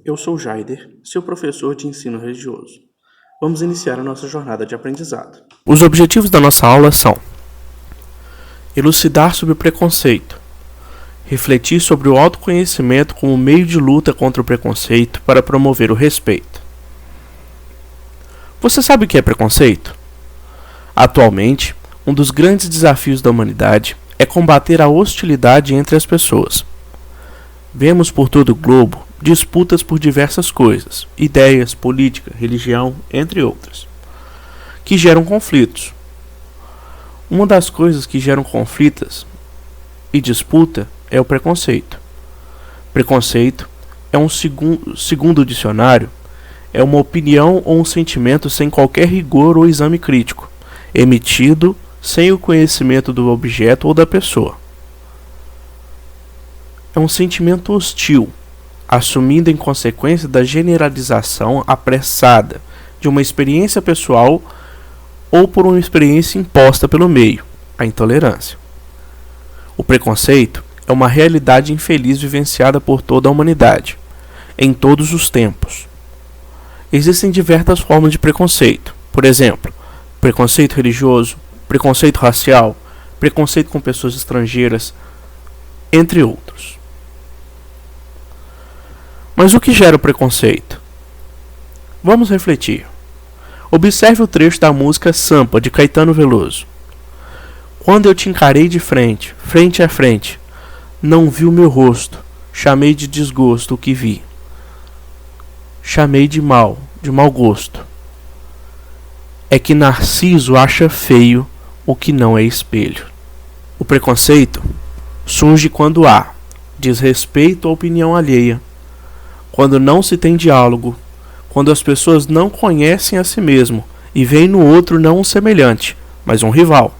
Eu sou Jaider, seu professor de ensino religioso. Vamos iniciar a nossa jornada de aprendizado. Os objetivos da nossa aula são: elucidar sobre o preconceito, refletir sobre o autoconhecimento como meio de luta contra o preconceito para promover o respeito. Você sabe o que é preconceito? Atualmente, um dos grandes desafios da humanidade é combater a hostilidade entre as pessoas. Vemos por todo o globo disputas por diversas coisas, ideias, política, religião, entre outras, que geram conflitos. Uma das coisas que geram conflitos e disputa é o preconceito. Preconceito é segundo o dicionário, é uma opinião ou um sentimento sem qualquer rigor ou exame crítico, emitido sem o conhecimento do objeto ou da pessoa. É um sentimento hostil, assumindo em consequência da generalização apressada de uma experiência pessoal ou por uma experiência imposta pelo meio, a intolerância. O preconceito é uma realidade infeliz vivenciada por toda a humanidade, em todos os tempos. Existem diversas formas de preconceito, por exemplo, preconceito religioso, preconceito racial, preconceito com pessoas estrangeiras, entre outros. Mas o que gera o preconceito? Vamos refletir. Observe o trecho da música Sampa, de Caetano Veloso. Quando eu te encarei de frente, frente a frente, não vi o meu rosto, chamei de desgosto o que vi. Chamei de mau gosto. É que Narciso acha feio o que não é espelho. O preconceito surge quando há desrespeito à opinião alheia, quando não se tem diálogo, quando as pessoas não conhecem a si mesmo e veem no outro não um semelhante, mas um rival.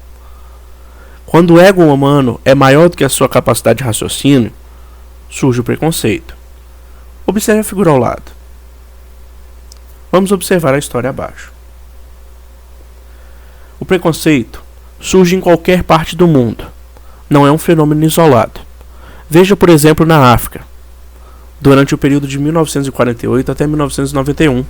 Quando o ego humano é maior do que a sua capacidade de raciocínio, surge o preconceito. Observe a figura ao lado. Vamos observar a história abaixo. O preconceito surge em qualquer parte do mundo. Não é um fenômeno isolado. Veja, por exemplo, na África. Durante o período de 1948 até 1991,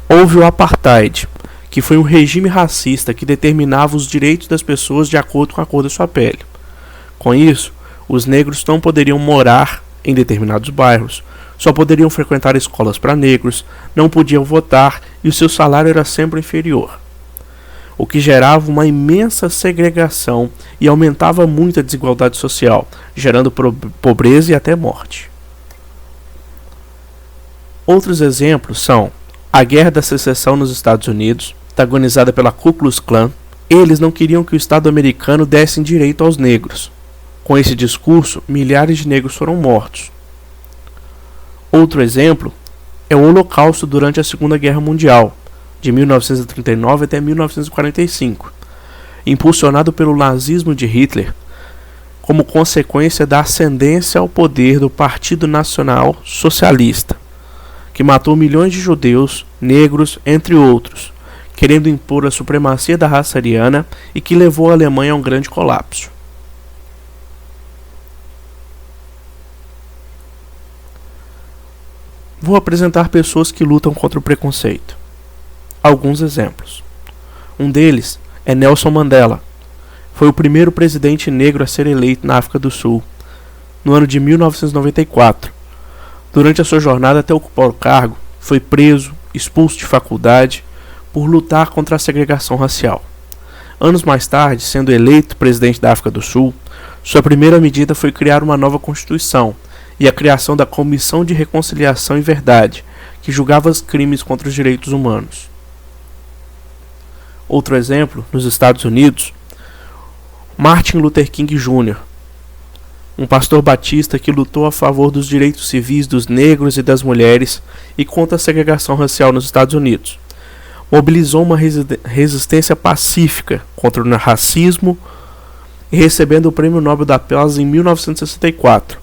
houve o Apartheid, que foi um regime racista que determinava os direitos das pessoas de acordo com a cor da sua pele. Com isso, os negros não poderiam morar em determinados bairros, só poderiam frequentar escolas para negros, não podiam votar e o seu salário era sempre inferior, o que gerava uma imensa segregação e aumentava muito a desigualdade social, gerando pobreza e até morte. Outros exemplos são a Guerra da Secessão nos Estados Unidos, protagonizada pela Ku Klux Klan. Eles não queriam que o Estado americano desse direito aos negros. Com esse discurso, milhares de negros foram mortos. Outro exemplo é o Holocausto durante a Segunda Guerra Mundial, de 1939 até 1945, impulsionado pelo nazismo de Hitler, como consequência da ascendência ao poder do Partido Nacional Socialista, que matou milhões de judeus, negros, entre outros, querendo impor a supremacia da raça ariana e que levou a Alemanha a um grande colapso. Vou apresentar pessoas que lutam contra o preconceito. Alguns exemplos. Um deles é Nelson Mandela. Foi o primeiro presidente negro a ser eleito na África do Sul, no ano de 1994. Durante a sua jornada até ocupar o cargo, foi preso, expulso de faculdade, por lutar contra a segregação racial. Anos mais tarde, sendo eleito presidente da África do Sul, sua primeira medida foi criar uma nova Constituição e a criação da Comissão de Reconciliação e Verdade, que julgava os crimes contra os direitos humanos. Outro exemplo, nos Estados Unidos, Martin Luther King Jr., um pastor batista que lutou a favor dos direitos civis dos negros e das mulheres e contra a segregação racial nos Estados Unidos. Mobilizou uma resistência pacífica contra o racismo e recebendo o Prêmio Nobel da Paz em 1964.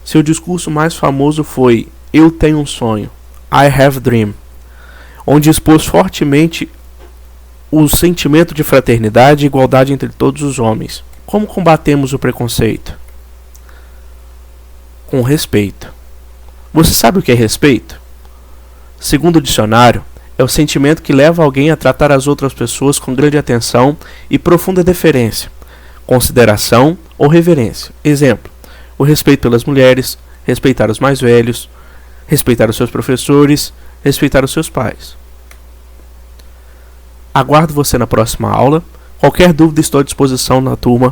Seu discurso mais famoso foi Eu Tenho um Sonho, I Have a Dream, onde expôs fortemente o sentimento de fraternidade e igualdade entre todos os homens. Como combatemos o preconceito? Com respeito. Você sabe o que é respeito? Segundo o dicionário, é o sentimento que leva alguém a tratar as outras pessoas com grande atenção e profunda deferência, consideração ou reverência. Exemplo: o respeito pelas mulheres, respeitar os mais velhos, respeitar os seus professores, respeitar os seus pais. Aguardo você na próxima aula. Qualquer dúvida, estou à disposição na turma